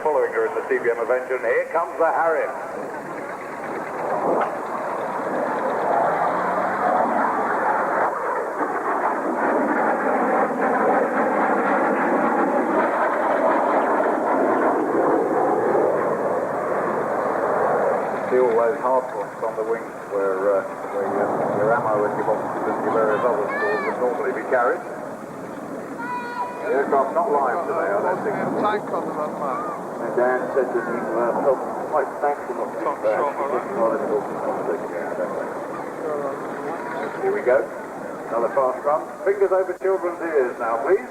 following her in the CBM Avenger, and here comes the Harrier. See all those hard points on the wings where your ammo and your boxes and your various other stores would normally be carried. The aircraft's not live today, I don't think. Tank on the runway. And Dan said that he felt quite thankful not to be back. Here we go. Another fast run. Fingers over children's ears now, please.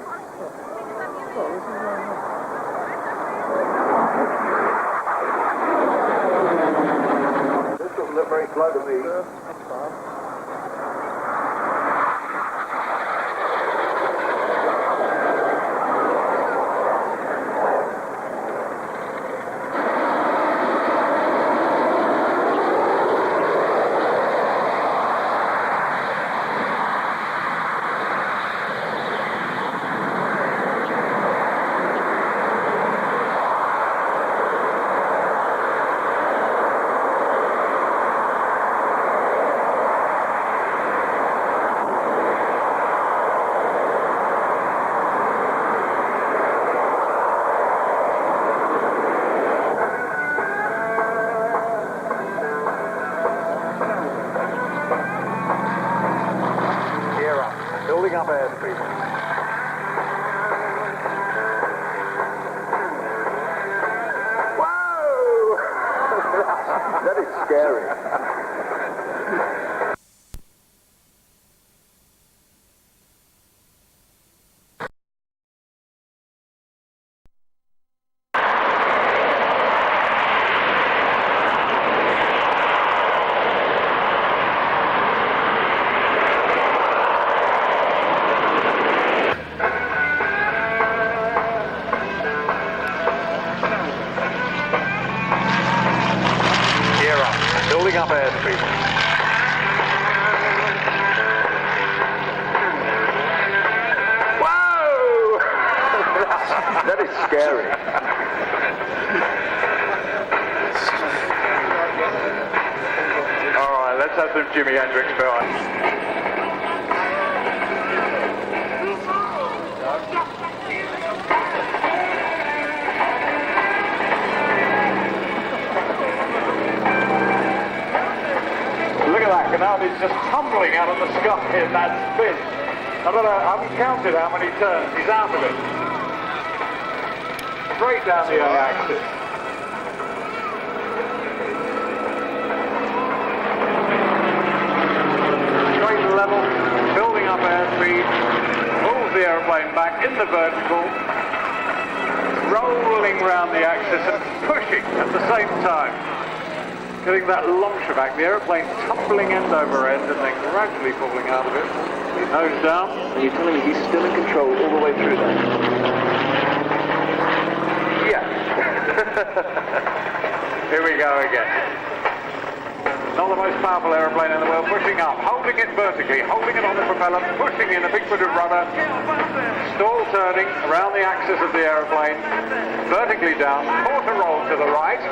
This doesn't look very slow to me. Building up airspeed. Whoa! That is scary. Building up airspeed. Whoa! That is scary. All right, let's have some Jimi Hendrix behind. Now he's just tumbling out of the sky in that spin. I haven't counted how many turns he's out of it. Straight down the A-axis. Straight level, building up airspeed, pulls the aeroplane back in the vertical, rolling round the axis and pushing at the same time. Getting that launch back, the aeroplane tumbling end over end and then gradually falling out of it. Nose down. And you're telling me he's still in control all the way through that? Yeah. Here we go again. Not the most powerful aeroplane in the world, pushing up, holding it vertically, holding it on the propeller, pushing in a big bit of rudder, stall turning around the axis of the aeroplane, vertically down, quarter roll to the right.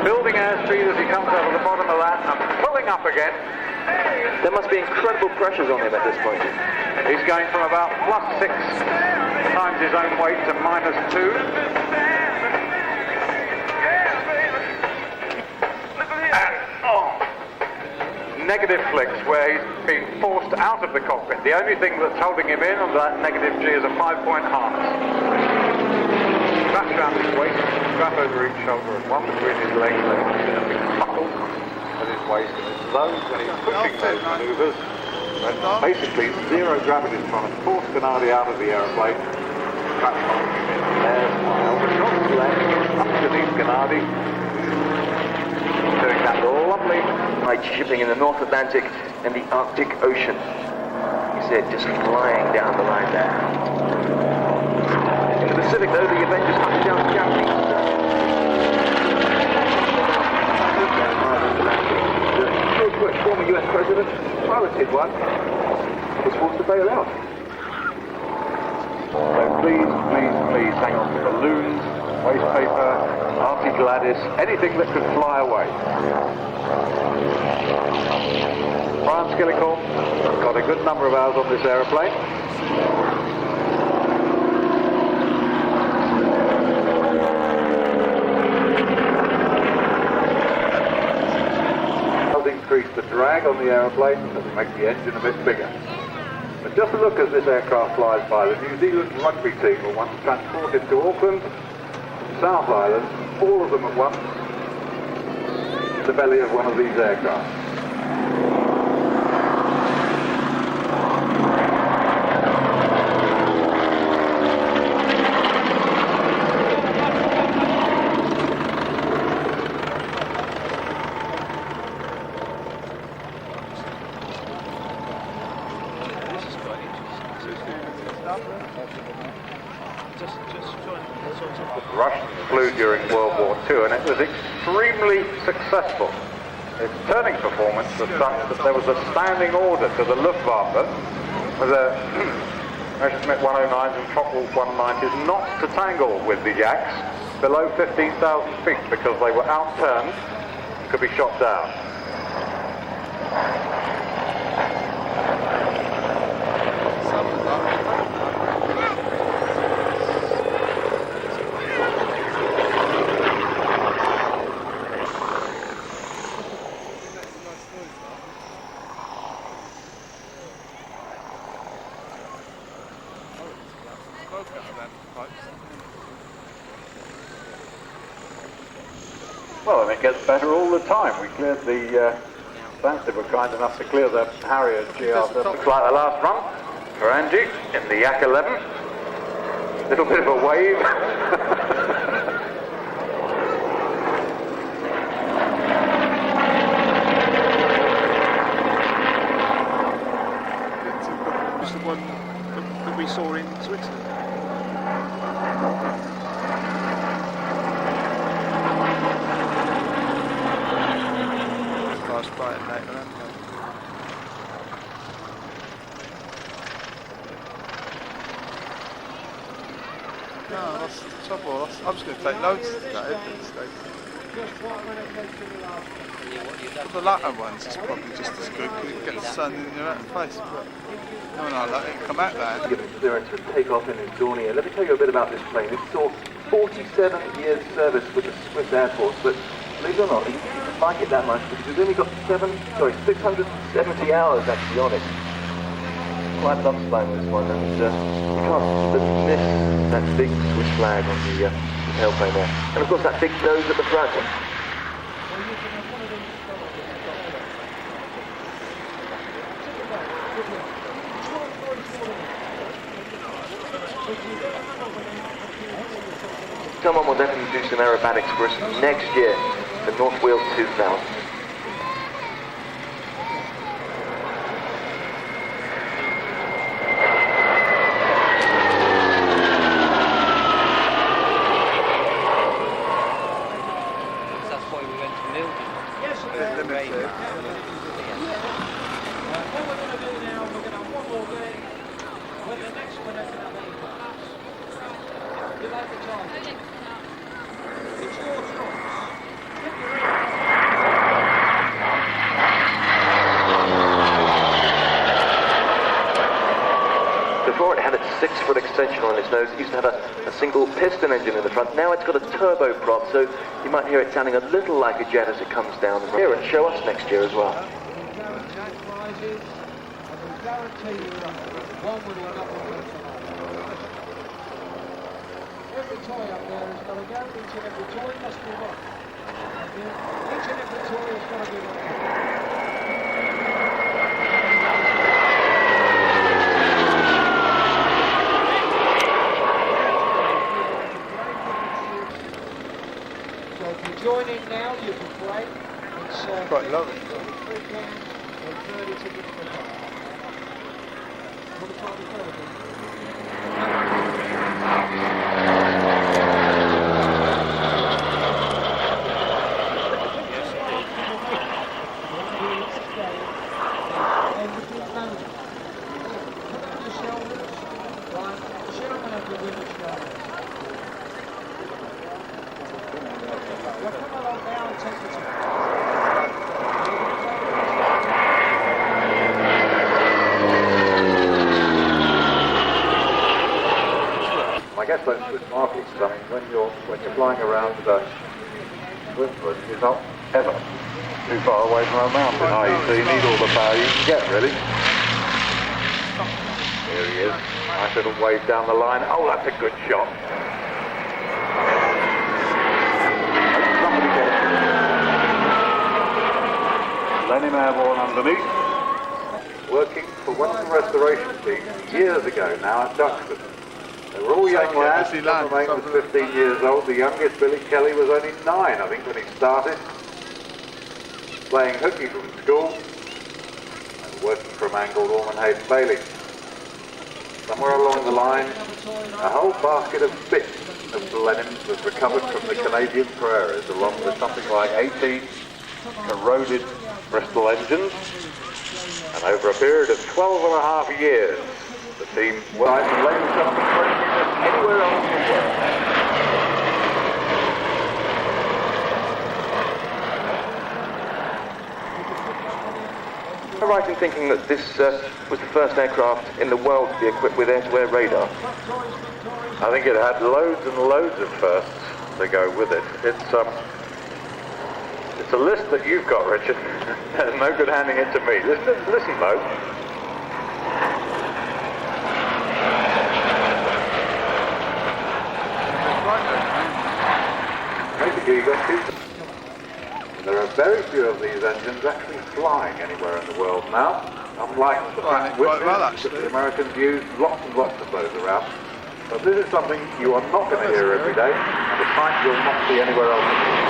Building airspeed as he comes over the bottom of that and pulling up again. There must be incredible pressures on him at this point. He's going from about +6 times his own weight to -2. And, negative flicks where he's being forced out of the cockpit. The only thing that's holding him in on that negative G is a 5-point harness. Strap around his waist, strap over each shoulder and one between his legs, and a big buckle at his waist. And it's those, when he's pushing those manoeuvres, when basically zero gravity is trying to force Gennady out of the aeroplane. Strap holding him in. There's Miles, across the leg, underneath Gennady. Doing that lovely Like shipping in the North Atlantic and the Arctic Ocean. He said just flying down the line there. In the Pacific, though, the Avengers hunted down Japanese. The George Bush, former US president, piloted one, was forced to bail out. So please, please, please These hang on to balloons, waste paper, anti-Gladys, anything that could fly away. Brian Skillicorn got a good number of hours on this aeroplane. Increase the drag on the aeroplane and make the engine a bit bigger. But just look as this aircraft flies by. The New Zealand rugby team were once transported to Auckland, South Island, all of them at once, in the belly of one of these aircraft. The Russians flew during World War II and it was extremely successful. Its turning performance was such that there was a standing order to the Luftwaffe for the Messerschmitt 109s and Focke 190s not to tangle with the Yaks below 15,000 feet because they were outturned and could be shot down. Well, and it gets better all the time. We cleared the Stansted were kind enough to clear the Harrier GR. Looks like the last run for Angie in the Yak 11. Little bit of a wave. Was the one that we saw in Switzerland? Fast flight and later on. No, that's the trouble. I'm just going to take loads of that. The latter ones is probably just as good because you get the sun in your face. But no, let it come out there. Given clearance to take off in Dornier. Let me tell you a bit about this plane. It saw 47 years service with the Swiss Air Force, but believe it or not, you didn't like it that much because it's only got 670 hours actually on it. Quite love flying this one, and you can't miss that big Swiss flag on the tailplane there. And of course that big nose at the front. Someone will definitely do some aerobatics for us next year, the North Weald 2000. That's why we went to Weald. Yes, limited. What we're going to do now, we're going to have one more game. When the next one is going to be you like the time? It's your choice. Before it had its 6-foot extension on its nose, it used to have a single piston engine in the front. Now it's got a turboprop, so you might hear it sounding a little like a jet as it comes down. Here and show us next year as well. Every toy up there has got a guarantee, each and every toy must be won. Each and every toy has got to be won. So if you join in now, you can play. It's Quite low. 3 pounds and 30 tickets per car. What a time to play. come along now and take the time. I guess that's good marketing. I mean, when you're flying around Wimbledon, you're not ever too far away from a mountain, are you? So you need all the power you can get, really. Here he is. Nice little wave down the line. Oh, that's a good shot. Somebody get it. Lenny Airborne underneath. Working for one of the restoration teams years ago now at Duxford. They were all young lads. Some of them was 15 years old. The youngest, Billy Kelly, was only 9, I think, when he started. Playing hooky from school and working for a man called Orman Hayes Bailey. Somewhere along the line, a whole basket of bits of Blenheim was recovered from the Canadian prairies, along with something like 18 corroded Bristol engines. And over a period of 12 and a half years, the team were the latest demonstration anywhere else in the world. Am I right in thinking that this was the first aircraft in the world to be equipped with air-to-air radar? I think it had loads and loads of firsts to go with it. It's a list that you've got, Richard. There's no good handing it to me. Listen, though. Basically, you've got two. There are very few of these engines actually flying anywhere in the world now. Unlike the Pratt & Whitney, the Americans use lots and lots of those around. But this is something you are not going to hear every day, and a sight you'll not see anywhere else in the world.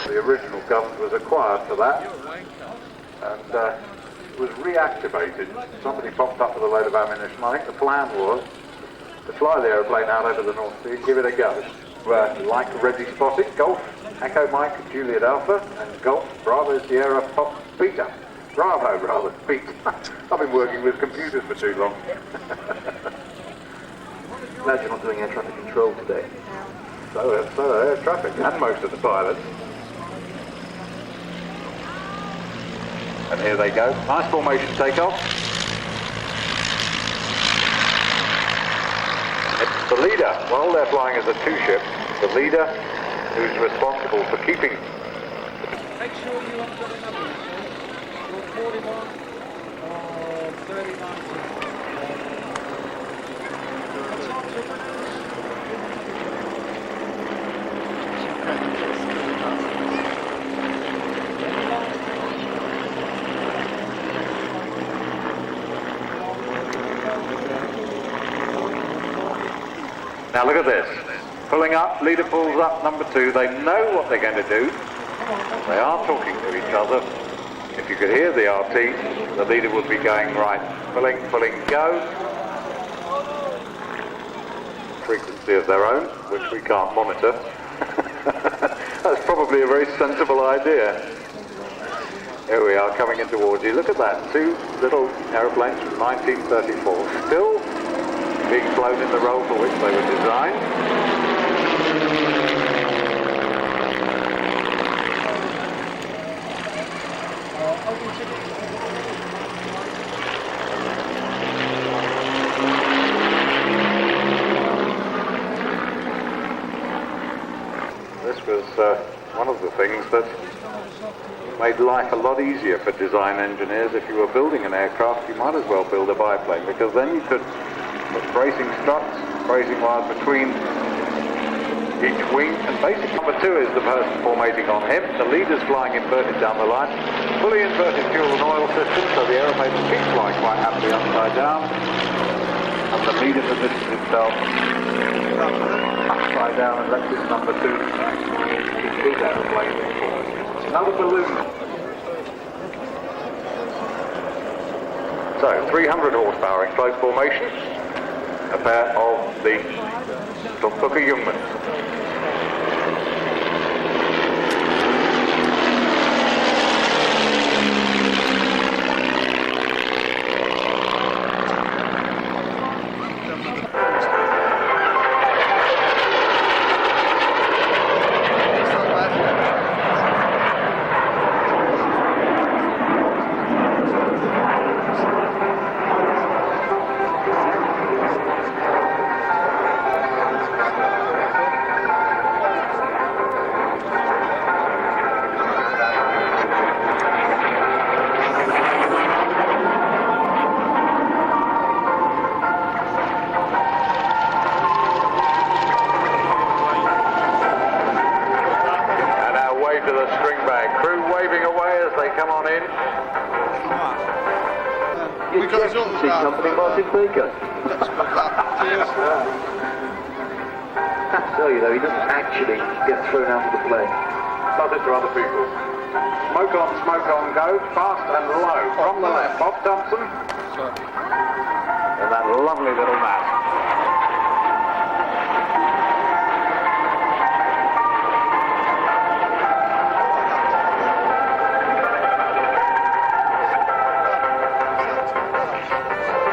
The original gun was acquired for that, and was reactivated. Somebody popped up with a load of ammunition. I think the plan was to fly the aeroplane out over the North Sea and give it a go. Like Reggie Spotted, Golf, Echo Mike, Juliet Alpha, and Golf, Bravo, Sierra, Pop, Peter. Bravo, rather, Pete. I've been working with computers for too long. Glad you're not doing air traffic control today. So air traffic, and most of the pilots. And here they go. Nice formation takeoff. It's the leader. While they're flying as a two-ship, the leader who's responsible for keeping. Make sure you haven't got a number. You're 41 or 39. Now look at this. Pulling up, leader pulls up, number 2. They know what they're going to do. They are talking to each other. If you could hear the RT, the leader would be going right. Pulling, go. Frequency of their own, which we can't monitor. That's probably a very sensible idea. Here we are coming in towards you. Look at that. 2 little aeroplanes from 1934. Still being flown in the role for which they were designed. This was one of the things that made life a lot easier for design engineers. If you were building an aircraft, you might as well build a biplane, because then you could put bracing struts, bracing wires between each wing, and basic number 2 is the person formating on him. The leader's flying inverted down the line, fully inverted fuel and oil system, so the aeroplane will keep flying quite happily upside down, and the leader positions himself upside down and lets his number 2 keep his aeroplane forward. Another balloon. So 300 horsepower in close formation. A pair of the Tumpaka Youngmans. in. We got his Ejection seat company, Martin Baker. That's good luck. Cheers. So, you know, he doesn't actually get thrown out of the plane. Does it to other people. Smoke on, go, fast and low. From the left, Bob Thompson. Sorry. And that lovely little mat.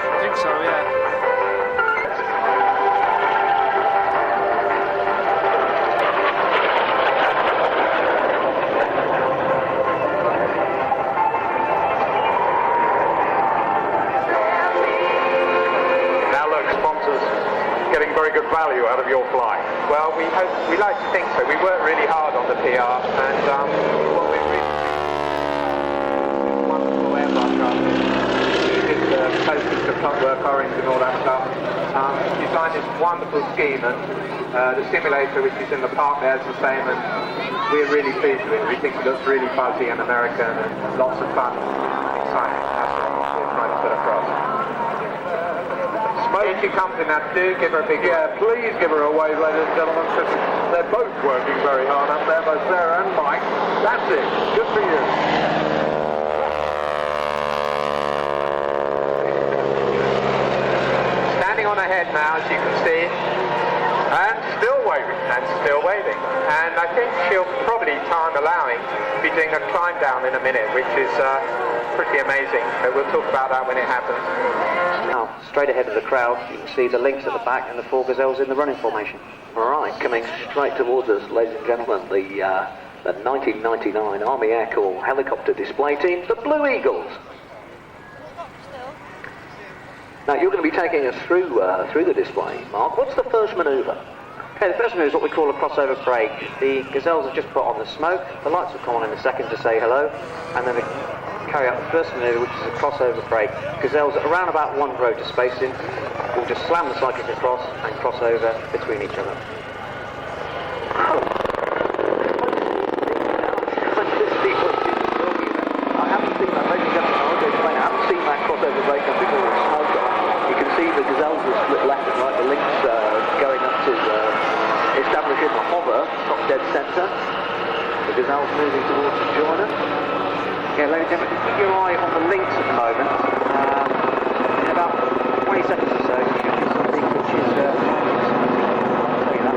I think so, yeah. Getting very good value out of your flight. Well, we like to think so. We work really hard on the PR, and what we've really wonderful aircraft using the posters to clockwork orange and all that stuff. Designed this wonderful scheme, and the simulator, which is in the park there, is the same, and we're really pleased with it. We think it looks really fuzzy and American, and lots of fun, exciting. That's what we're trying to put across. If she comes in now, do give her a big Please give her a wave, ladies and gentlemen, because they're both working very hard up there, both Sarah and Mike. That's it. Good for you. Standing on her head now, as you can see, And still waving. and still waving. And I think she'll probably, time allowing, be doing a climb down in a minute, which is pretty amazing. But we'll talk about that when it happens. Now, straight ahead of the crowd, you can see the Lynx at the back and the 4 Gazelles in the running formation. All right, coming straight towards us, ladies and gentlemen, the 1999 Army Air Corps helicopter display team, the Blue Eagles. Now, you're going to be taking us through the display, Mark. What's the first manoeuvre? Okay, the first move is what we call a crossover parade. The Gazelles have just put on the smoke, the lights will come on in a second to say hello, and then we carry out the first manoeuvre, which is a crossover parade. Gazelles at around about 1 rotor spacing will just slam the cyclic across and cross over between each other. I haven't seen that, ladies and gentlemen, I want to explain, I haven't seen that crossover break up before with smoke on. You can see the Gazelles are split left and right, the Lynx going up to establishing the hover, top dead centre. The Gazelles moving towards the joiner. Okay, ladies and gentlemen, keep your eye on the Lynx at the moment. In about 20 seconds or so, you should do something which is... I'll tell you that.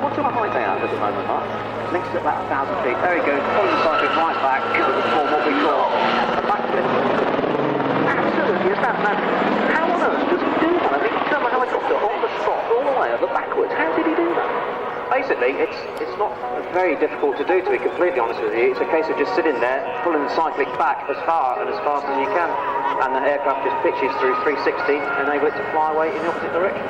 What sort of height they have at the moment, Mark? Lynx is at about 1,000 feet. There he goes, pulling the cyclic right back to form what we call a backflip. Absolutely, is that man? How on earth does he do that? I mean, he turned the helicopter on the spot, all the way over backwards. How did he do that? Basically, it's not very difficult to do, to be completely honest with you. It's a case of just sitting there, pulling the cyclic back as far and as fast as you can, and the aircraft just pitches through 360, enable it to fly away in the opposite direction.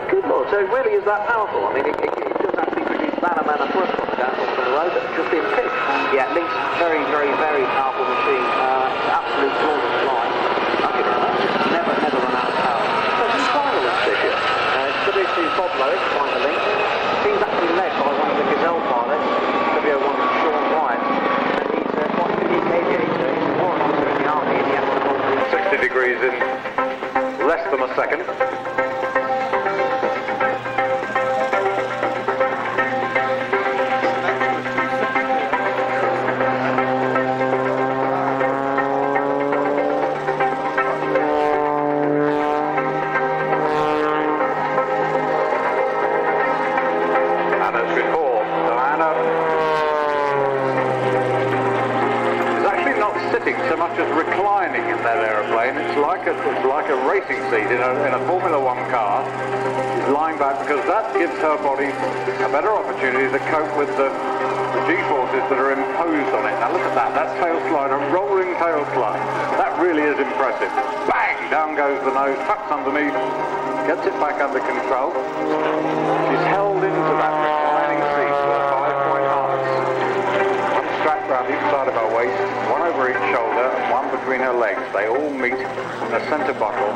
Good Lord, so it really is that powerful? I mean, it does actually produce man and thrust on the downforce on the road, just in pitch. Yeah, Lynx, very, very, very powerful machine. It's an absolute jaws of flying. Never run out of power. So who's flying this year? It's WC Bob Lowick flying the Lynx. The team's actually led by one of the Gazelle pilots, W01 Sean Wyatt, and he's quite a unique aviator. He's a warrant officer in the army in the African 60 degrees in less than a second. So much as reclining in that aeroplane. It's like a racing seat in a Formula One car. She's lying back because that gives her body a better opportunity to cope with the G-forces that are imposed on it. Now look at that. That tail slide, a rolling tail slide. That really is impressive. Bang! Down goes the nose, tucks underneath, gets it back under control. She's held into that reclining seat with a 5-point harness. One strap round each side of her waist, one over each shoulder and one between her legs. They all meet in the centre buckle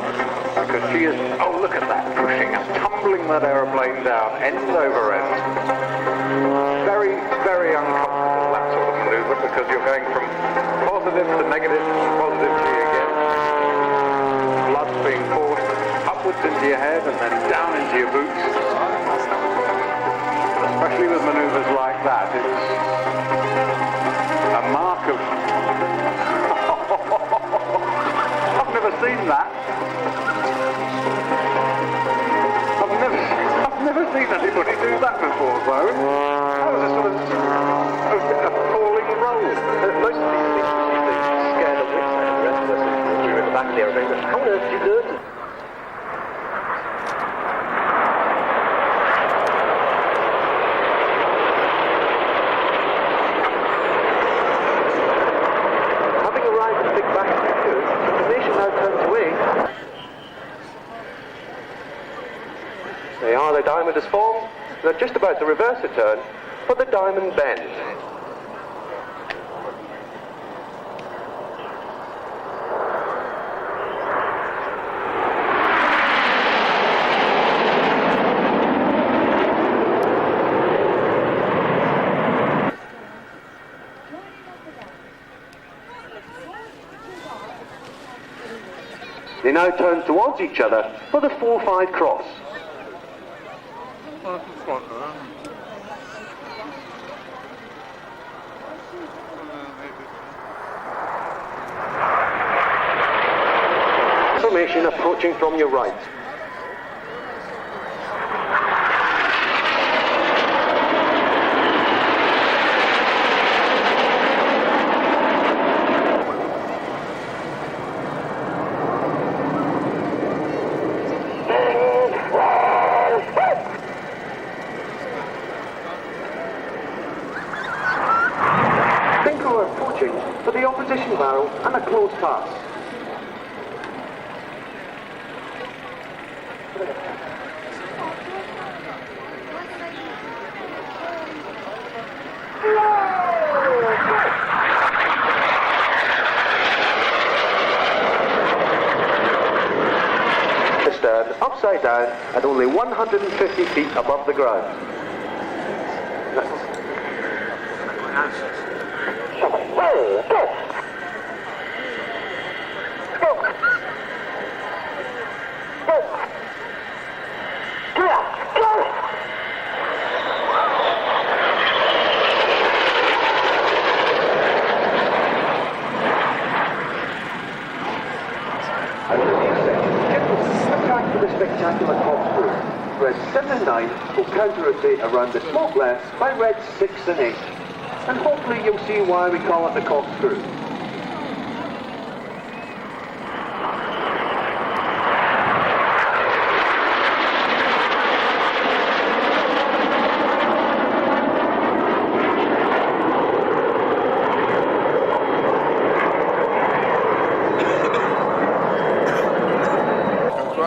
because she is, oh look at that, pushing and tumbling pulling that aeroplane down, end over end. Very, very uncomfortable, that sort of manoeuvre, because you're going from positive to negative to positive G again. Blood's being forced upwards into your head and then down into your boots. Especially with manoeuvres like that, it's a mark of... I've never seen that. I've never seen anybody do that before, though. That was a sort of appalling roll. Most of these things they scare the wits out of the rest of us when we were in the back of the aeroplane. How on earth did you learn to... Having arrived at the big back of the queue, the formation now turns away. There are, the diamond is formed. They're just about to reverse a turn for the diamond bend. They now turn towards each other for the 4-5 cross. Formation approaching from your right. For the opposition barrel and a close pass. Stern upside down at only 150 feet above the ground. Spectacular corkscrew. Reds 7 and 9 will counter-rotate around the smoke left by reds 6 and 8. And hopefully you'll see why we call it the corkscrew.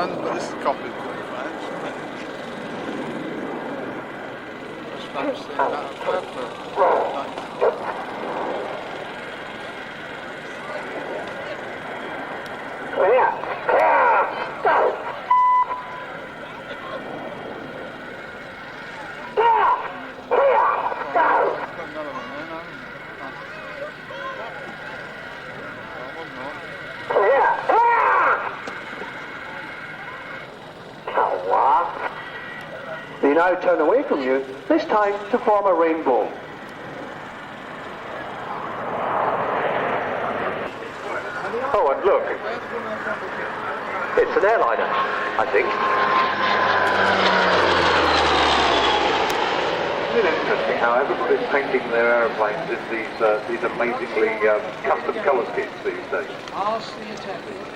But this is copied from French. Spanish thing, that's purple. They now turn away from you, this time to form a rainbow. Oh, and look. It's an airliner, I think. Isn't it interesting how everybody's painting their aeroplanes in these amazingly custom colour schemes these days? Ask the attendant.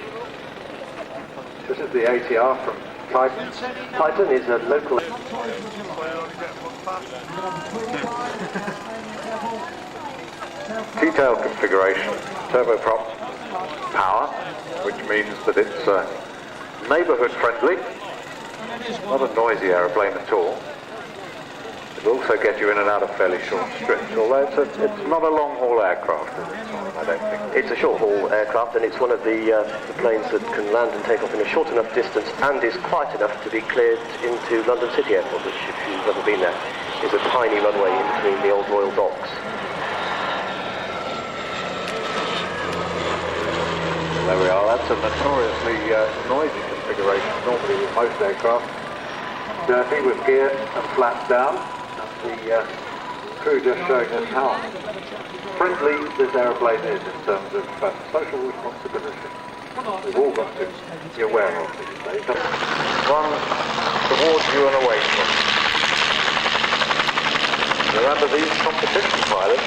This is the ATR from Titan. Titan is a local... T-tail configuration, turboprop power, which means that it's neighbourhood friendly, not a noisy aeroplane at all. It'll also get you in and out of fairly short strips, although it's not a long-haul aircraft, is it, Tom? I don't think. It's a short-haul aircraft, and it's one of the planes that can land and take off in a short enough distance and is quiet enough to be cleared into London City Airport, which, if you've ever been there, is a tiny runway in between the old Royal Docks. There we are. That's a notoriously noisy configuration normally with most aircraft. Dirty with gear and flaps down. And the crew just showing us how friendly this aeroplane is in terms of social responsibility. We've all got to be aware of these days. One towards you and away from you. Remember, these competition pilots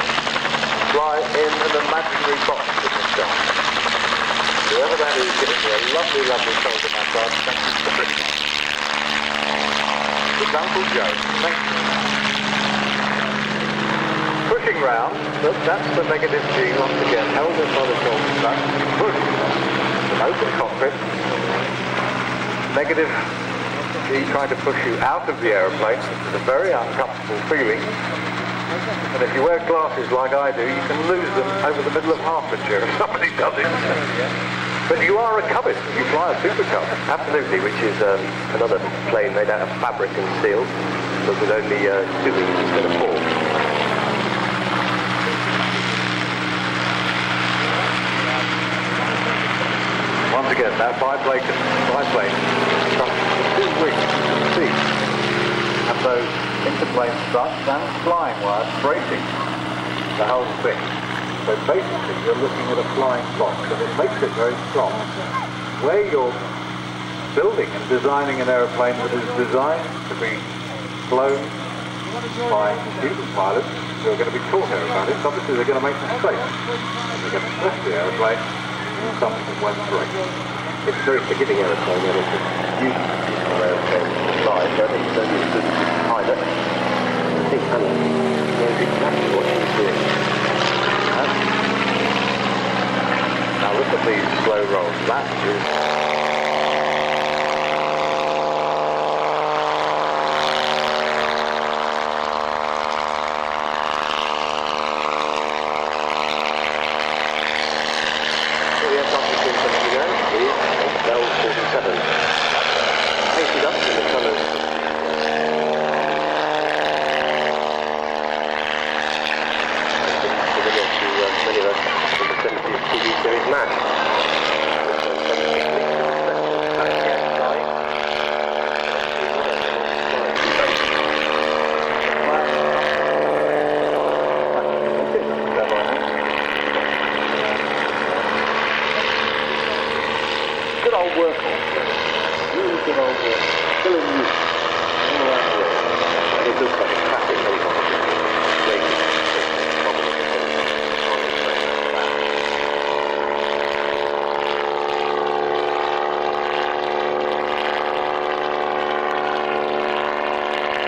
fly in an imaginary box in the sky. Whoever that is giving me a lovely, lovely shoulder massage. Thank you very much. It's Uncle Joe. Thank you. Pushing round, look, that's the negative G once again, held in by the shoulder strap. Push. An open cockpit. Negative G trying to push you out of the aeroplane. It's a very uncomfortable feeling. And if you wear glasses like I do, you can lose them over the middle of Hertfordshire if somebody does it. But you are a Cubit. You fly a Super Cub. Absolutely, which is another plane made out of fabric and steel, but with only 2 wings instead of 4. Once again, that biplane comes with 2 wings to the seat. And those interplane struts and flying wires bracing the whole thing. So basically you're looking at a flying box, and it makes it very strong. Where you're building and designing an aeroplane that is designed to be flown by human pilots who are going to be taught aerobatics, obviously they're going to make mistakes. They're going to stress the aeroplane and something that won't break. It's a very forgiving aeroplane, and it's a beautiful aeroplane to fly. So I think it's only a good pilot. I think Alan knows exactly what he's doing. Now look at these slow rolls. That is... The aircraft we've seen some ago is a Bell 47. Painted up in the colours. Familiar to many of us in the 70s TV series MASH. Good old workhorse. Really good old work. Still in use. All around the world. And it looks like a classic helicopter.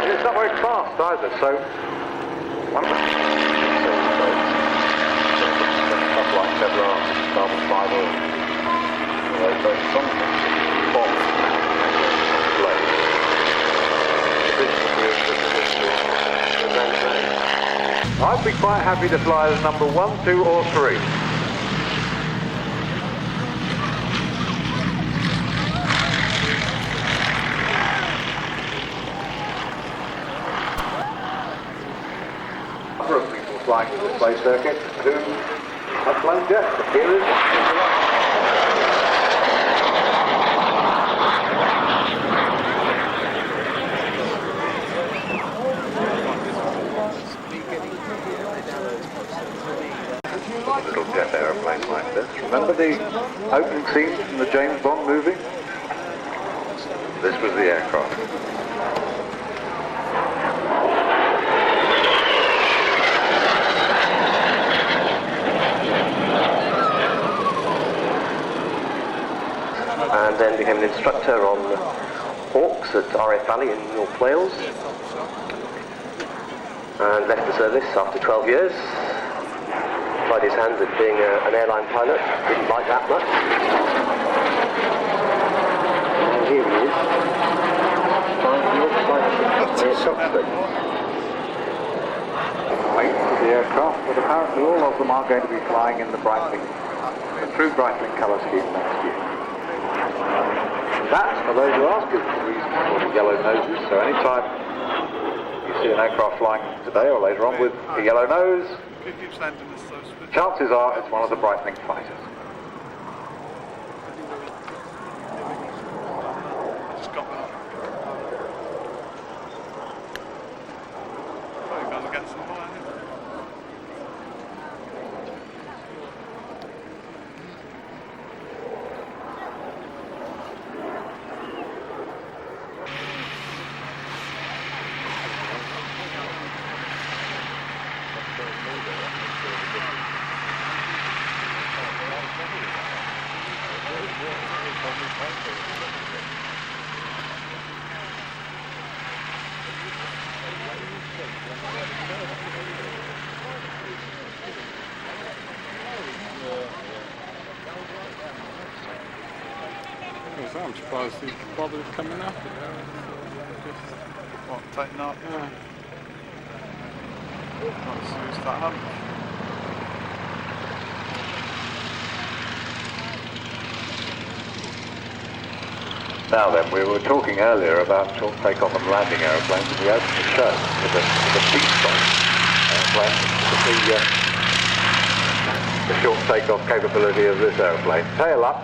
And it's not very fast either, so... One of stuff like Kevlar, carbon fibre, very strong box blade. I'd be quite happy to fly as number 1, 2 or 3. A number of people flying with the space circuit who have flown jets. The here is little jet aeroplane like this. Remember the opening scene from the James Bond movie? This was the aircraft. And then became an instructor on Hawks at RF Valley in North Wales. And left the service after 12 years. Tried his hands at being an airline pilot. Didn't like that much. And here he is. Flying the York Flight Ship near Stockford. aircraft, but apparently all of them are going to be flying in the Breitling, the true Breitling colour scheme next year. That, for those who ask, is the reason for the yellow noses. So anytime you see an aircraft flying today or later on with a yellow nose, chances are it's one of the Breitling fighters. Just got that. Oh, you're going to get some more, aren't you? I'm surprised he bothered coming up. What, taking up? Yeah. Not to use that hump. Now then, we were talking earlier about short takeoff and landing aeroplanes, and we opened the show with a deep-stop aeroplane. The short takeoff capability of this aeroplane. Tail up,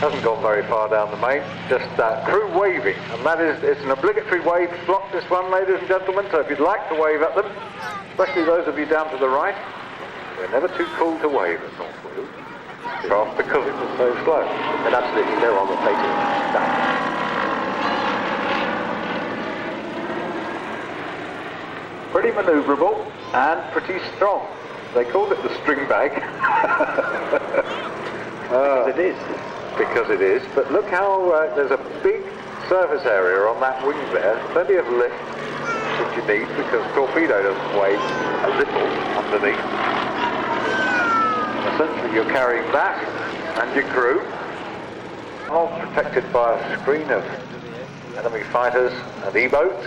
hasn't gone very far down the main, just crew waving, and that is, it's an obligatory wave slot, this one, ladies and gentlemen, so if you'd like to wave at them, especially those of you down to the right, we're never too cool to wave at North Weald, because it was so slow. And absolutely no armor plating. Pretty manoeuvrable and pretty strong. They called it the string bag. Because it is. Because it is, but look how there's a big surface area on that wing there, plenty of lift that you need because torpedo doesn't weigh a little underneath. And essentially you're carrying that and your crew, all protected by a screen of enemy fighters and E-boats.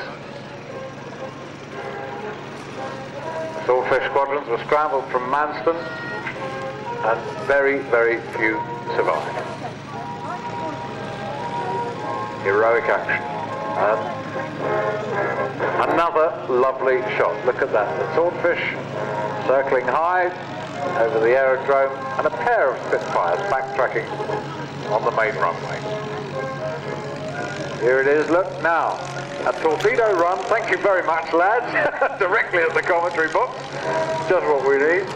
The Swordfish squadrons were scrambled from Manston and very, very few survived. Heroic action. Another lovely shot. Look at that. The Swordfish circling high over the aerodrome and a pair of Spitfires backtracking on the main runway. Here it is. Look now. A torpedo run. Thank you very much, lads. Directly at the commentary box. Just what we need.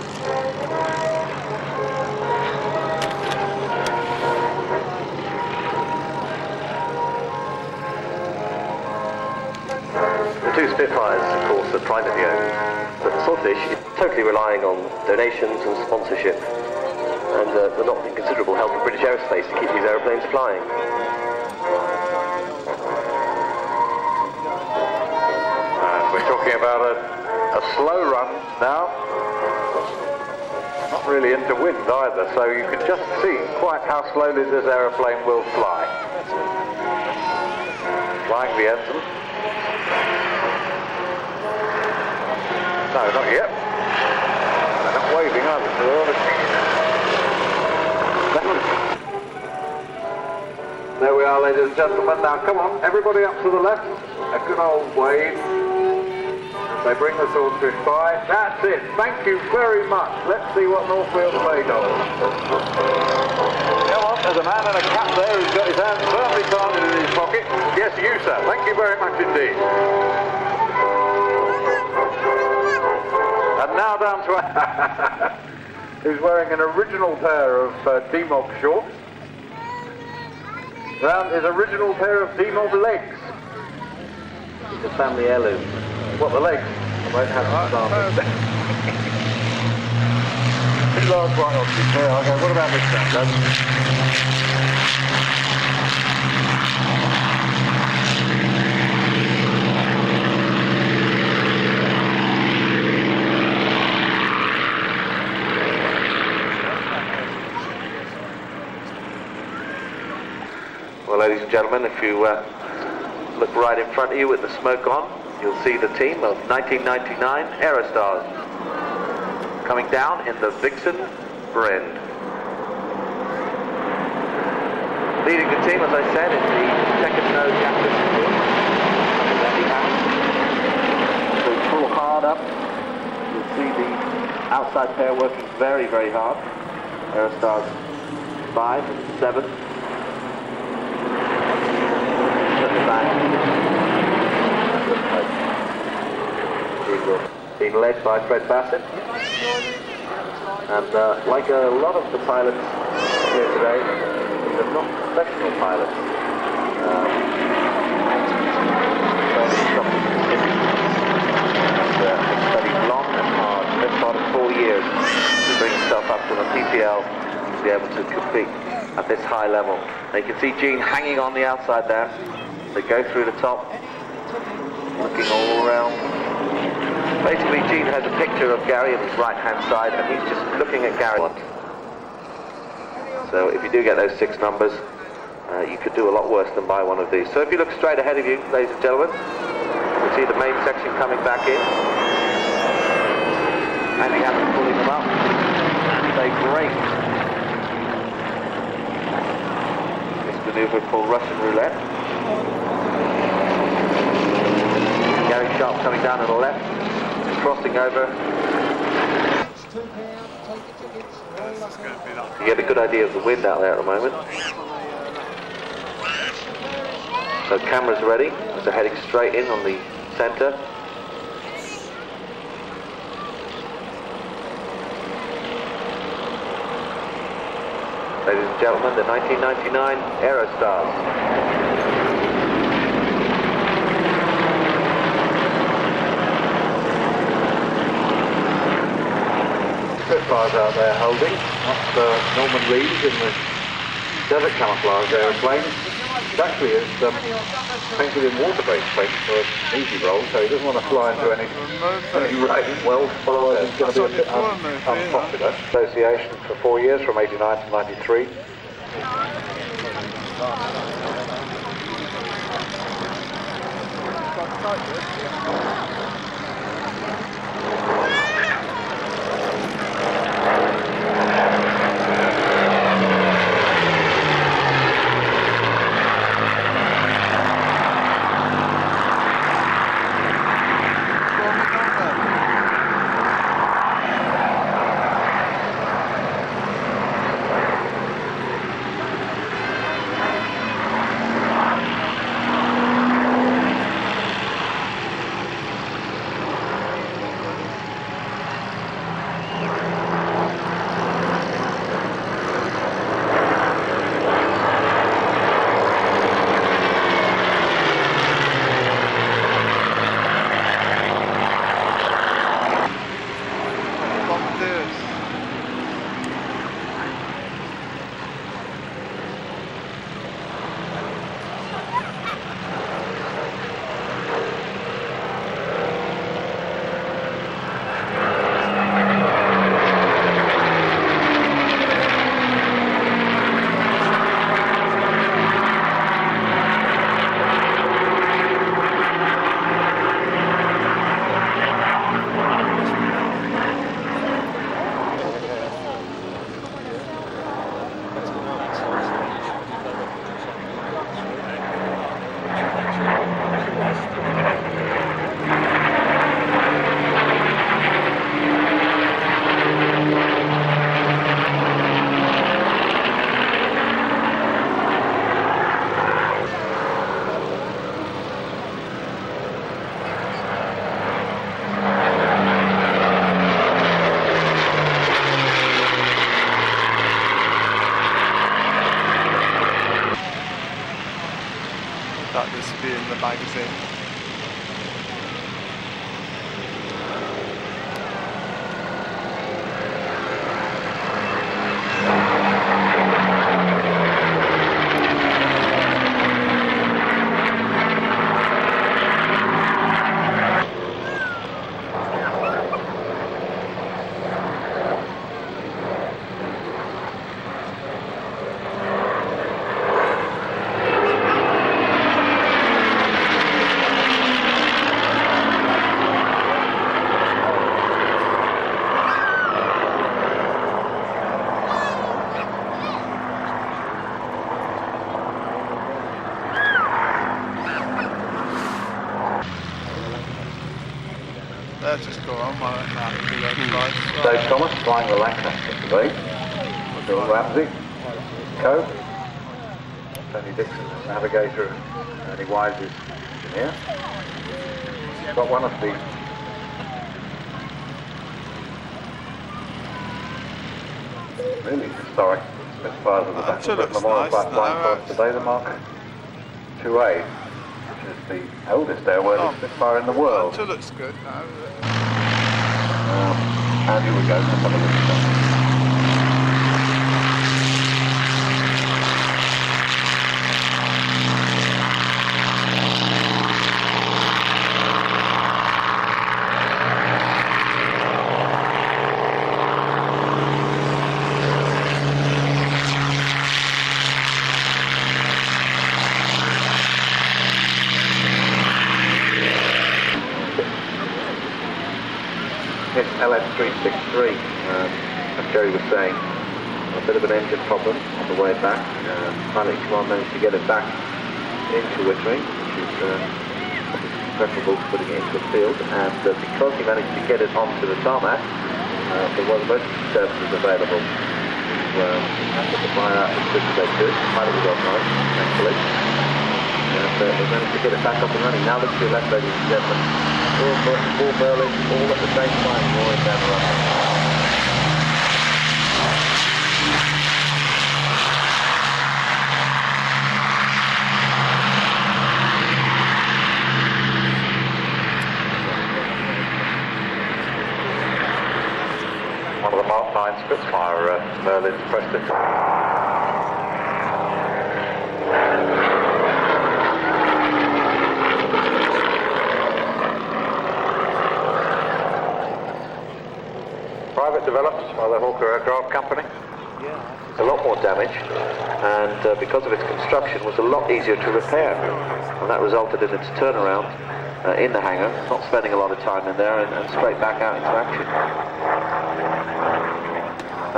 The two Spitfires, of course, are privately owned, but the Swordfish is totally relying on donations and sponsorship, and the not inconsiderable help of British Aerospace to keep these aeroplanes flying. And we're talking about a slow run now. Not really into wind either, so you can just see quite how slowly this aeroplane will fly. Flying the ensign. No, not yet. They're not waving either, so they're on a... There we are, ladies and gentlemen. Now, come on, everybody up to the left. A good old wave. They bring the Swordfish by. That's it. Thank you very much. Let's see what North Weald's made of. Come on, there's a man in a cap there who's got his hands firmly planted in his pocket. Yes, you, sir. Thank you very much indeed. And now down to who's wearing an original pair of D-Mob shorts. Round his original pair of D-Mob legs. It's a family heirloom. What, the legs? I won't have to start with. Too large right object. There I go. What about this one, Dad? Well, ladies and gentlemen, if you look right in front of you with the smoke on, you'll see the team of 1999 Aerostars. coming down in the Vixen Brand. Leading the team, as I said, is the second nose captain. So pull hard up. You'll see the outside pair working very, very hard. Aerostars 5 and 7. At the back. Being led by Fred Bassett. And like a lot of the pilots here today, they're not professional pilots. He studied long and hard, the best part of 4 years, to bring himself up from a PPL to be able to compete at this high level. Now you can see Gene hanging on the outside there. They go through the top, looking all around. Basically, Gene has a picture of Gary on his right-hand side, and he's just looking at Gary. So if you do get those 6 numbers, you could do a lot worse than buy one of these. So if you look straight ahead of you, ladies and gentlemen, you see the main section coming back in. And they haven't pulling them up. And they break. This maneuver called Russian roulette. Gary Sharp coming down to the left, crossing over. You get a good idea of the wind out there at the moment. So cameras ready, as they're heading straight in on the centre. Ladies and gentlemen, the 1999 Aerostars. Spitfires out there holding, not Norman Reeves in the desert camouflage aeroplane. It actually is painted in water-based paint for an easy roll, so he doesn't want to fly into any rain. Well, otherwise it's going to be a bit unpopular. Association for 4 years, from 89 to 93. That this be in the magazine. They'll just go on, I reckon, after the red lights. Dave Thomas flying the Lancaster today. Bill Ramsey, Co. Tony Dixon, navigator, and Ernie Wise is engineer. Got one of the really historic Spitfires of the Battle of Britain Memorial Flight flying for us today, the Mark 2A, which is the oldest airworthy Spitfire in the world. It looks good now. And here we go, let's have a look at that. It's LS363, as Jerry was saying, a bit of an engine problem on the way back. Pilot Command managed to get it back into Wittering, which is preferable to putting it into the field, and because he managed to get it onto the tarmac, there was emergency services available to put the fire out as quick as they could. The pilot was offline, thankfully, and they managed to get it back up and running. Now look to your left, ladies and gentlemen. All Berlin, all at the same time, roaring down the runway. One of the Mark 9 Spitfire Merlins Preston. Developed by the Hawker Aircraft Company. A lot more damage, and because of its construction was a lot easier to repair, and that resulted in its turnaround in the hangar, not spending a lot of time in there, and straight back out into action.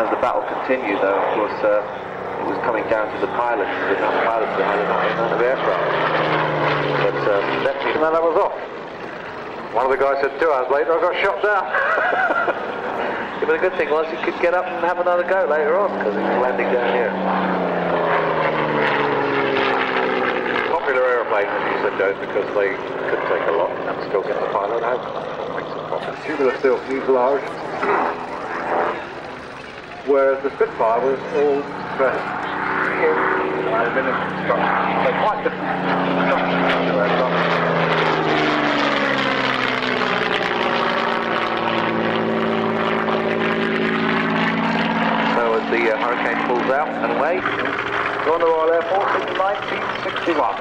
As the battle continued, though, of course, it was coming down to the pilots, the amount of pilots that had enough amount of aircraft. But definitely, and then that was off. One of the guys said 2 hours later I got shot down. But the good thing was you could get up and have another go later on because it was landing down here. Popular aeroplane, as you said, Joe, because they could take a lot and still get the pilot out. Tubular steel fuselage, whereas the Spitfire was all stressed in aluminium construction. So quite different construction. The Hurricane pulls out and away. Going to Royal Air Force in 1961.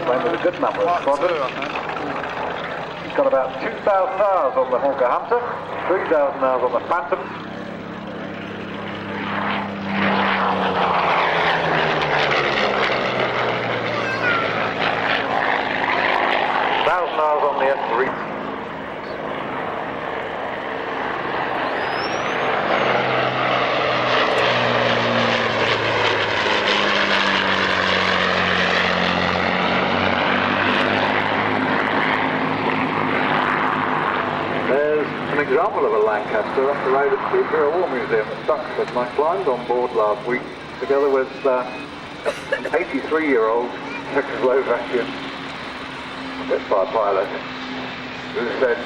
Playing with a good number of squadrons. He's got about 2,000 hours on the Hawker Hunter, 3,000 hours on the Phantom. Hours on the S3. Example of a Lancaster up the road at the Imperial War Museum at Duxford, and I climbed on board last week together with an 83-year-old Czechoslovakian Spitfire pilot who said,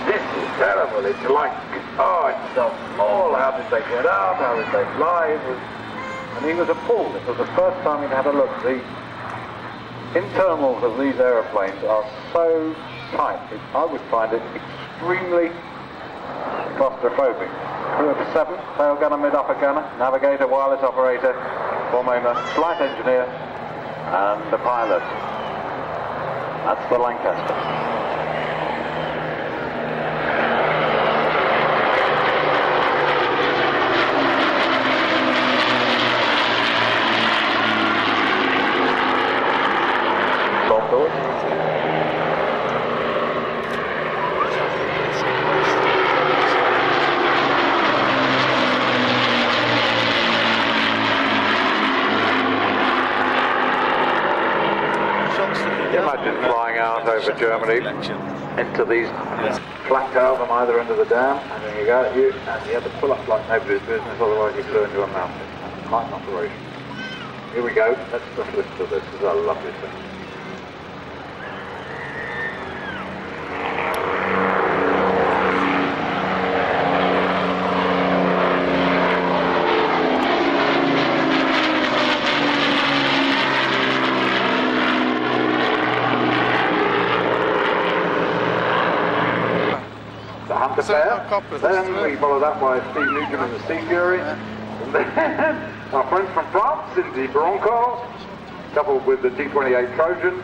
"This is terrible, it's like, oh, it's so small, how did they get out, how did they fly?" And he was appalled. It was the first time he'd had a look. The internals of these aeroplanes are so tight, I would find it extremely claustrophobic. Crew of 7, tail gunner, mid-upper gunner, navigator, wireless operator, form owner, flight engineer, and the pilot. That's the Lancaster. Shots looking Imagine flying out over Germany into these Flat out on either end of the dam, and then you go, and you have to pull up like nobody's business, otherwise you flew into a mountain. Quite an operation. Here we go, let's just listen to this. This is a lovely thing. Then we follow that by Steve Nugent and the Sea Fury. And then our friends from France in the Bronco, coupled with the T-28 Trojan.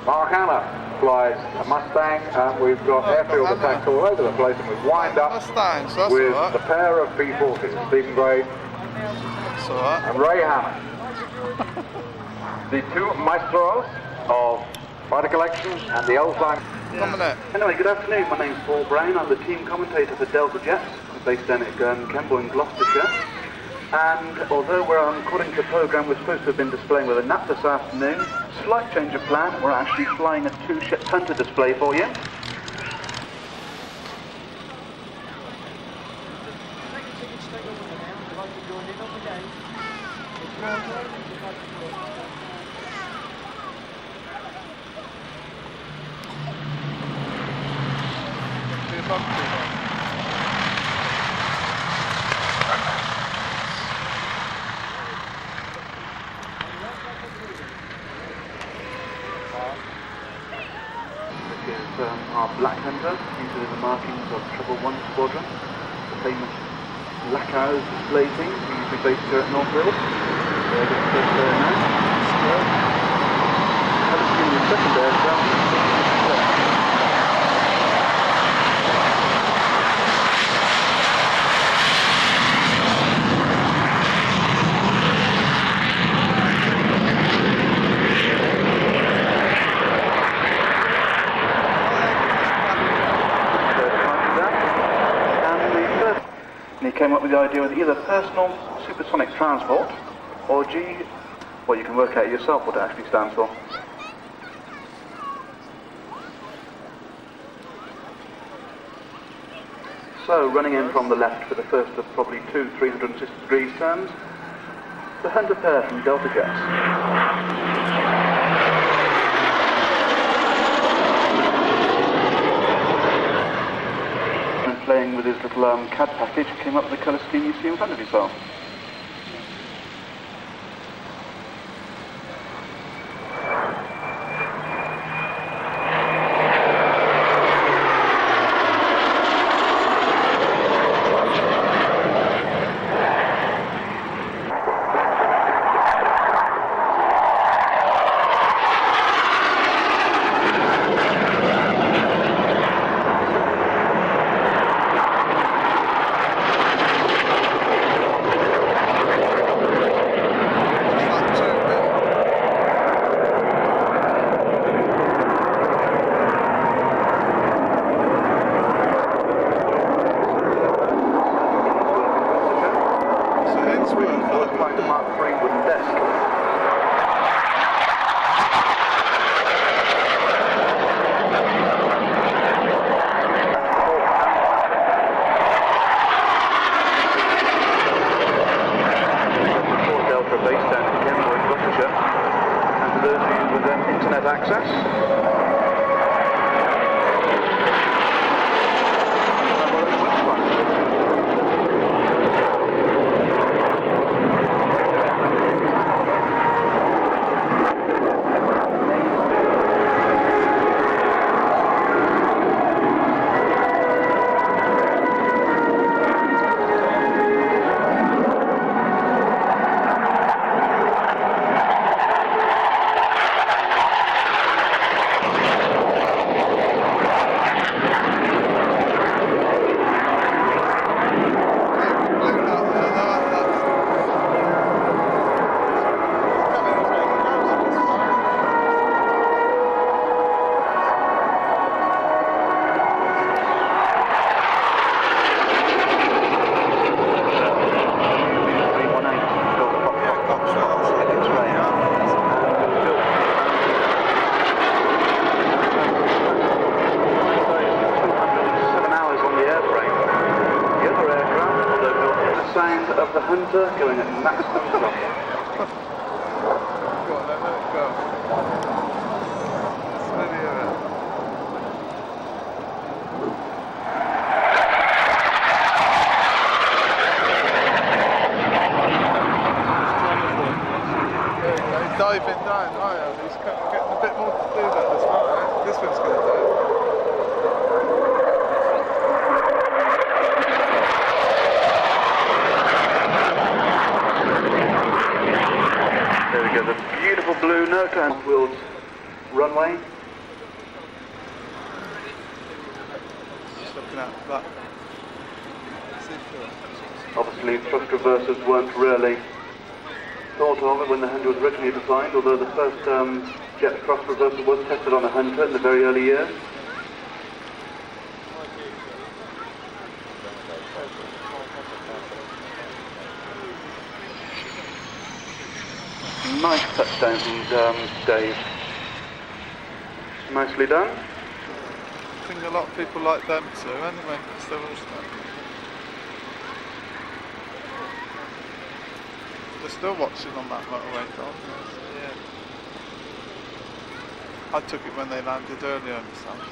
Mark Hanna flies a Mustang, and we've got airfield attacks all over the place, and we've wind up with the pair of P-40s, Stephen Gray and Ray Hanna. The two maestros of fighter collection and the old time. Anyway, good afternoon. My name's Paul Brown. I'm the team commentator for Delta Jets. I'm based down at Kemble in Gloucestershire. And although we're according to the programme, we're supposed to have been displaying with a nap this afternoon, slight change of plan. We're actually flying a two-ship Hunter display for you. Our Black Hunter, these are the markings of Trouble 1 Squadron, the famous Lacquers display thing, usually based here at North Weald. They're just there now. I've seen the second aircraft. He came up with the idea with either personal supersonic transport or G, well, you can work out yourself what it actually stands for. So, running in from the left for the first of probably two 360 degrees turns, the Hunter pair from Delta Jets. Playing with his little CAD package, came up with the colour scheme you see in front of yourself. Hunter going at maximum throttle. Go on then, let it go. Steady of it. He's diving down higher. He's getting a bit more to do that as well. Eh? This one's going to do it. There we go, the beautiful blue note and Weald runway. Just looking at that. Obviously, thrust reversers weren't really thought of when the Hunter was originally designed, although the first jet thrust reverser was tested on a Hunter in the very early years. Nice touchdown from Dave. Nicely done. I think a lot of people like them too, anyway, because they're all stuck. They're still watching on that motorway, aren't they? Yeah. I took it when they landed earlier in the summer.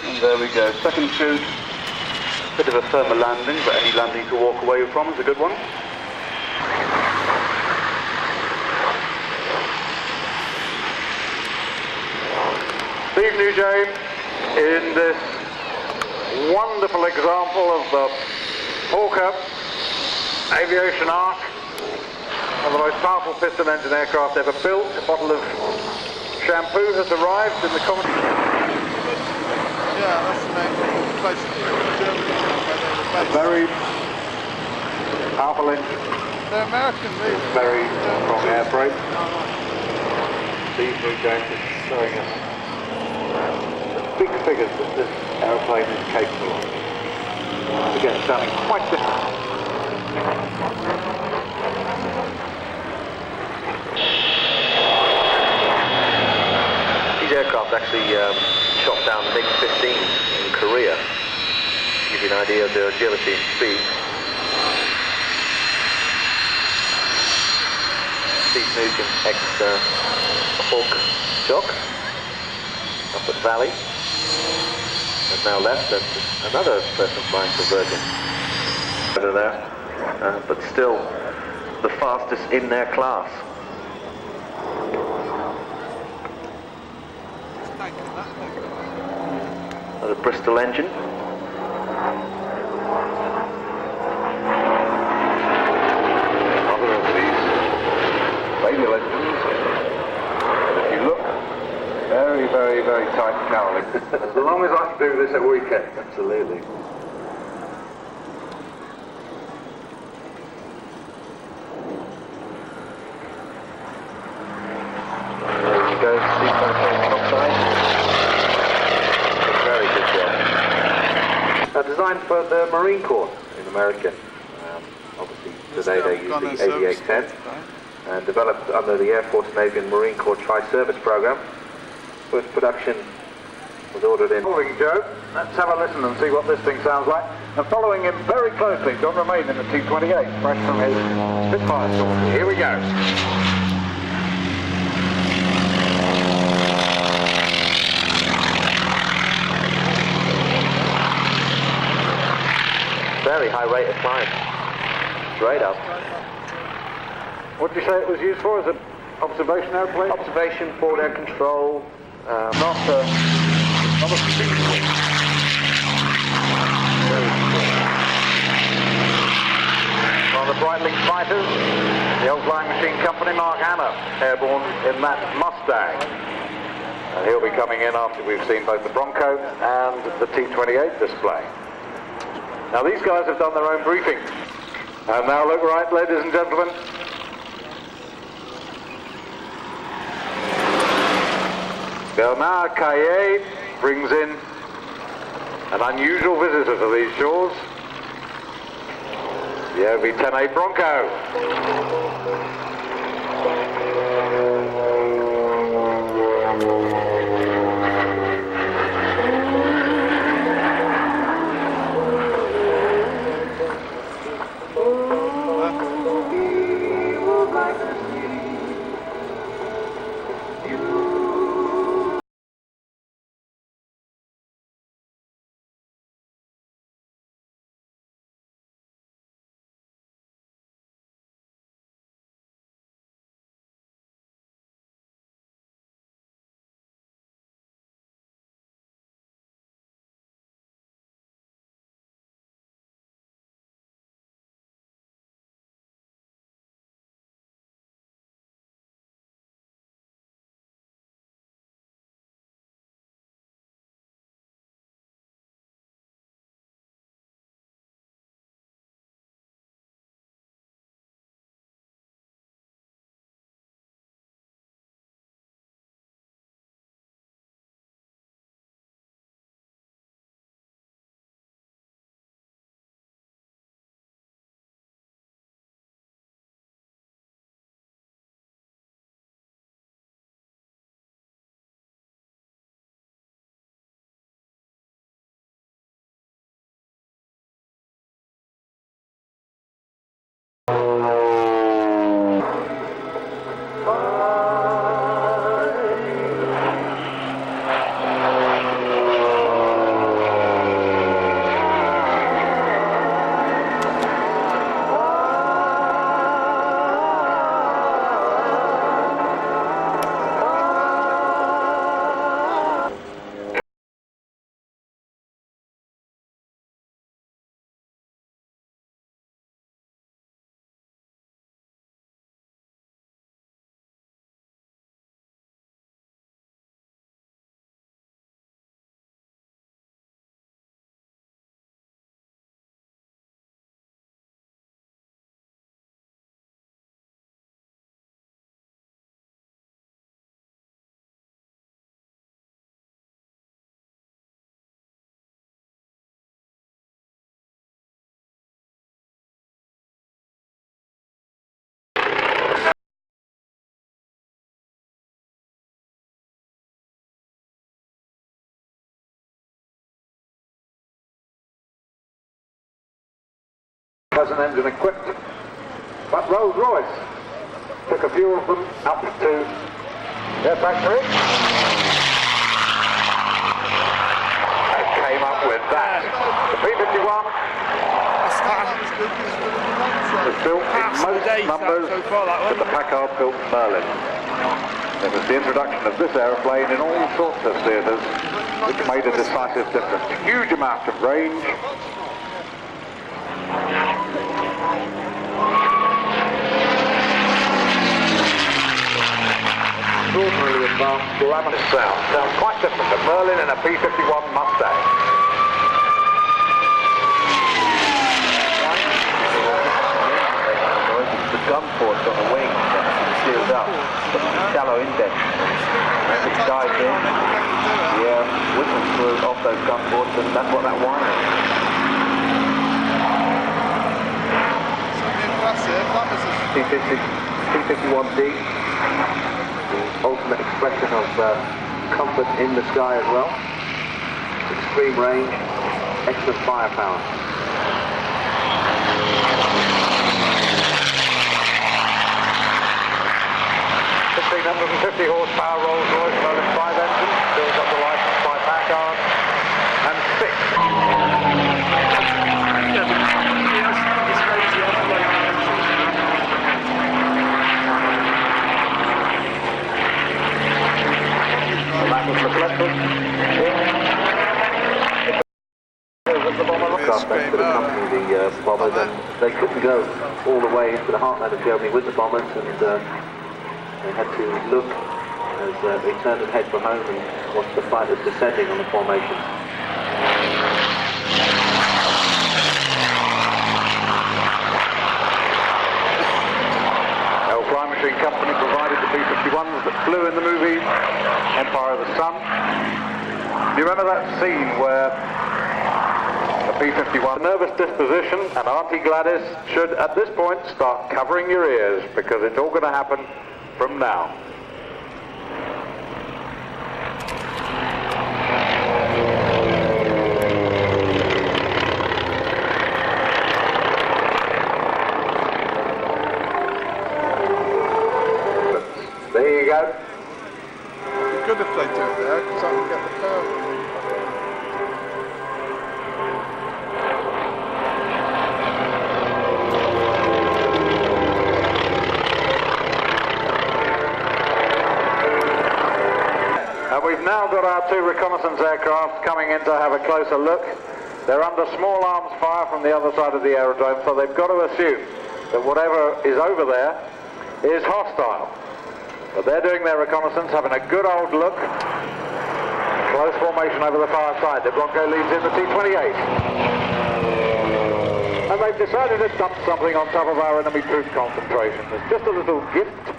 And there we go, second shoot. Bit of a firmer landing, but any landing to walk away from is a good one. Steve Nugent in this wonderful example of the Hawker aviation arc, one of the most powerful piston engine aircraft ever built. A bottle of shampoo has arrived in the common. Yeah, that's the main place in Germany where they were based. Very powerful engine. They're American, really. Very strong air brake. Steve Nugent is showing us big figures that this aeroplane is capable of. Again, sounding quite different. These aircraft actually shot down MiG-15 in Korea. To give you an idea of their agility and speed. Steve Nugent, ex-Hawk jock, up at Valley. Has now left, and another person flying for Virgin over there, but still the fastest in their class. Another Bristol engine. Other of these radial engines, and if you look, very, very, very tight cowling. As long as I can do this at weekend. Absolutely. There you go, Steve Nugent offside. Very good job. Designed for the Marine Corps in America. Obviously today they use the 8810 and developed under the Air Force, Navy and Marine Corps Tri-Service Program. First production was ordered in. Following Joe, let's have a listen and see what this thing sounds like. And following him very closely, John Romain in the T-28, fresh from his Spitfire story. Here we go. Very high rate of climb. Straight up. What did you say it was used for? As an observation airplane? Observation, forward air control. Not a speed wing. One of the Breitling fighters, the old Flying Machine Company, Mark Hanna, airborne in that Mustang. And he'll be coming in after we've seen both the Bronco and the T-28 display. Now these guys have done their own briefing. And now look right, ladies and gentlemen. Bernard Caillet brings in an unusual visitor to these shores, the OV-10A Bronco. Present engine equipped, but Rolls-Royce took a few of them up to their factory and came up with that. The P-51 was built in most numbers with the Packard built Merlin. It was the introduction of this aeroplane in all sorts of theatres which made a decisive difference. Huge amount of range. extraordinarily advanced parameter sound. Sounds quite different to Merlin and a P-51 Mustang. The gun ports on the wing that seals up, the shallow indent. As it dives in, the whistles through off those gun ports, and that's what that whine is. P-51D, the ultimate expression of comfort in the sky as well. Extreme range, excellent firepower. 1,650 horsepower Rolls-Royce Merlin 5 engine, built up the license by Packard, and 6. That was the Flipper. Thanks to the company, the bombers, and they couldn't go all the way into the heartland of Germany with the bombers, and they had to look as they turned and head for home and watch the fighters descending on the formation. Flying Machine Company provided the P-51s that flew in the movie Empire of the Sun. Do you remember that scene where the P-51 nervous disposition and Auntie Gladys should at this point start covering your ears, because it's all going to happen from now. There you go. It'd be good if they do it there, because I can get the power. And we've now got our two reconnaissance aircraft coming in to have a closer look. They're under small arms fire from the other side of the aerodrome, so they've got to assume that whatever is over there is hostile. But they're doing their reconnaissance, having a good old look. Close formation over the far side. The Bronco leads in the T-28. And they've decided to dump something on top of our enemy troop concentration. It's just a little gift,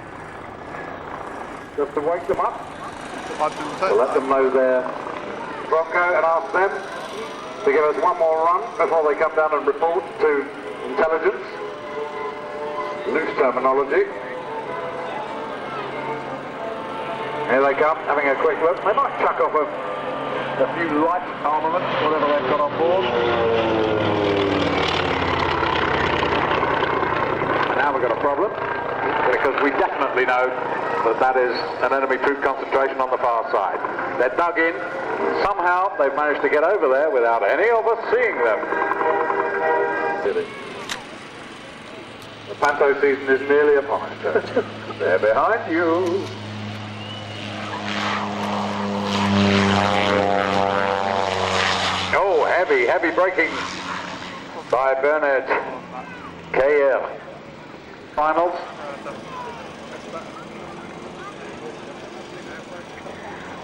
just to wake them up. So let them know their Bronco and ask them to give us one more run before they come down and report to intelligence. Loose terminology. Here they come, having a quick look. They might chuck off a few light armaments, whatever they've got on board. problem, because we definitely know that that is an enemy troop concentration on the far side. They're dug in. Somehow they've managed to get over there without any of us seeing them. The Panto season is nearly upon us. They're behind you. Oh, heavy braking by Bernard KL. Finals.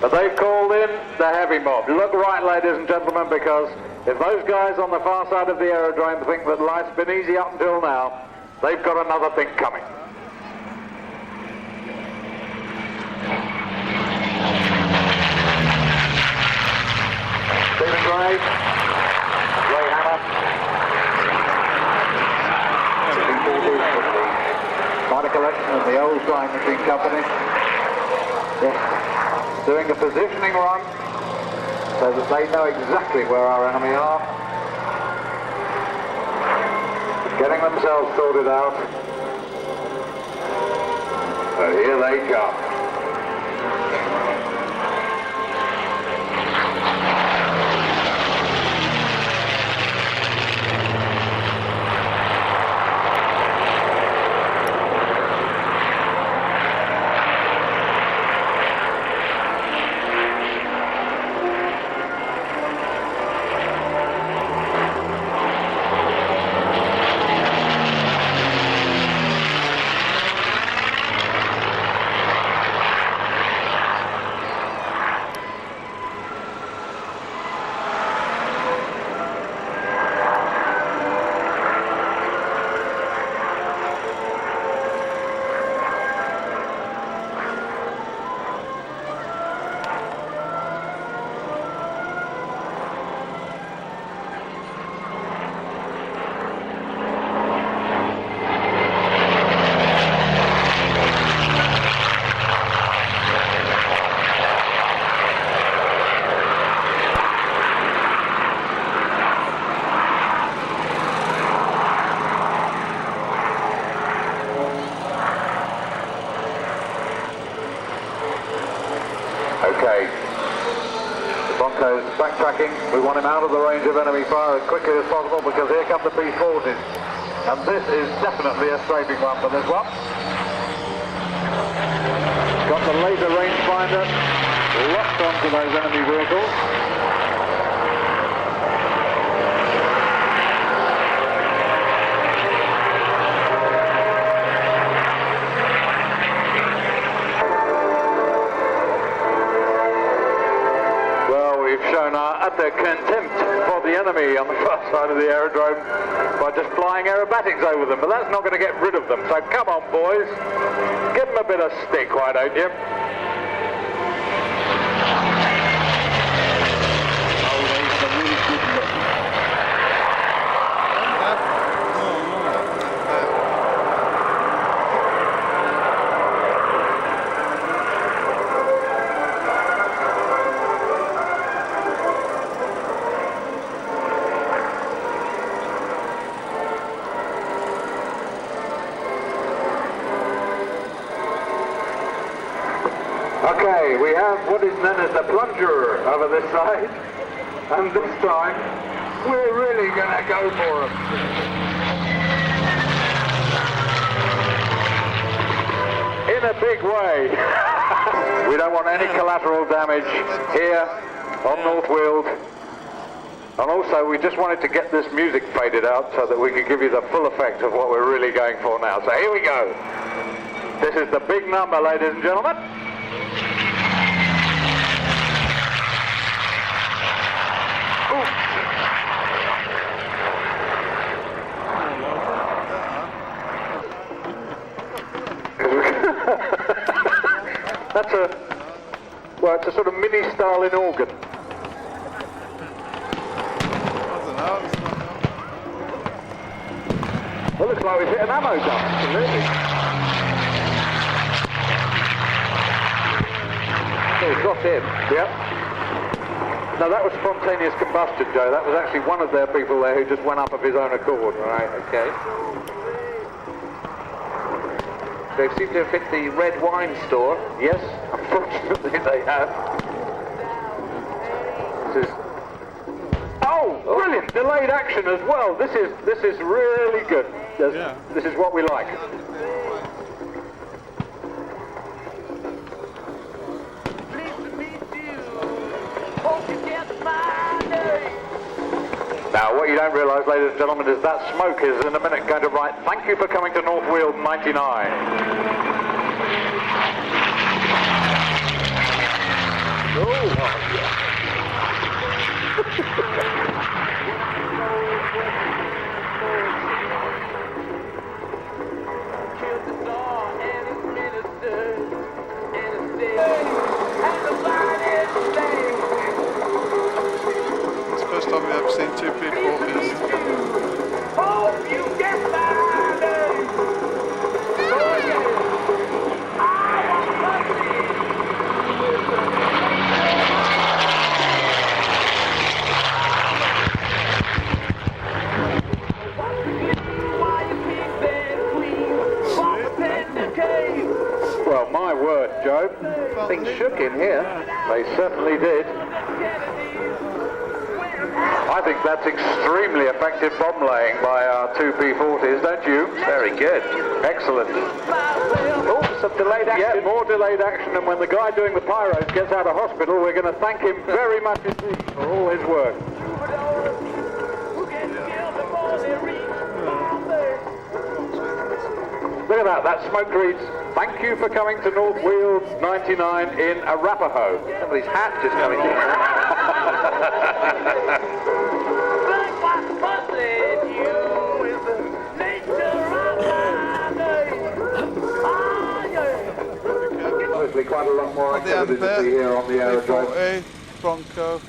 But they've called in the heavy mob. Look right, ladies and gentlemen, because if those guys on the far side of the aerodrome think that life's been easy up until now, they've got another thing coming. Stephen Gray, Ray Hammer, Fighter Collection and the old flying machine company. Yes. Doing a positioning run so that they know exactly where our enemy are. Getting themselves sorted out. So here they come. Okay, the Bronco's backtracking. We want him out of the range of enemy fire as quickly as possible because here come the P-40s. And this is definitely a strafing one for this one. Got the laser rangefinder locked onto those enemy vehicles. Shown our utter contempt for the enemy on the far side of the aerodrome by just flying aerobatics over them, but that's not going to get rid of them. So come on, boys, give them a bit of stick, why don't you? Okay, we have what is known as the plunger over this side, and this time we're really going to go for them. In a big way. We don't want any collateral damage here on North Weald. And also we just wanted to get this music faded out so that we could give you the full effect of what we're really going for now. So here we go. This is the big number, ladies and gentlemen. That's it's a sort of mini Stalin organ. Well, looks like we've hit an ammo dump, absolutely. So he's got in. Yep. No, that was spontaneous combustion, Joe. That was actually one of their people there who just went up of his own accord. Right, okay. They seem to have hit the red wine store. Yes, unfortunately they have. This is... Oh, brilliant! Delayed action as well. This is really good. This is what we like. Now, what you don't realise, ladies and gentlemen, is that smoke is in a minute going to write, "Thank you for coming to North Weald 99. It's the first time we've ever seen 2 P40s. Well, my word, Joe. Things shook in here. They certainly did. I think that's extremely effective bomb laying by our 2 P40s, don't you? Very good. Excellent. Oh, some delayed action. Yeah, more delayed action, and when the guy doing the pyros gets out of hospital, we're going to thank him very much indeed for all his work. Look at that smoke reads, "Thank you for coming to North Weald 99 in Arapahoe." Somebody's hat just coming in. Obviously quite a lot more activity to see here on the aerodrome. P40, Bronco,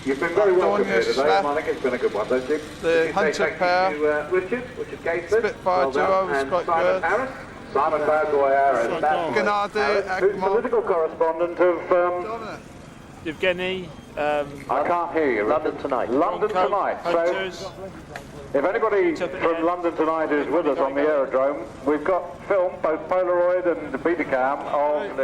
You've been very welcome here today, Snap. Monica. It's been a good one, don't you? the Hunter pair, To Richard Gatesford. Spitfire duo was quite Simon good. Harris. Simon Bowboy Harris. That's Gennady, Who's Ekman. political correspondent of... Evgeny, I can't hear you. London Tonight. London Tonight. So, Hunters. if anybody from London Tonight is with us on the aerodrome, we've got film, both Polaroid and Betacam, of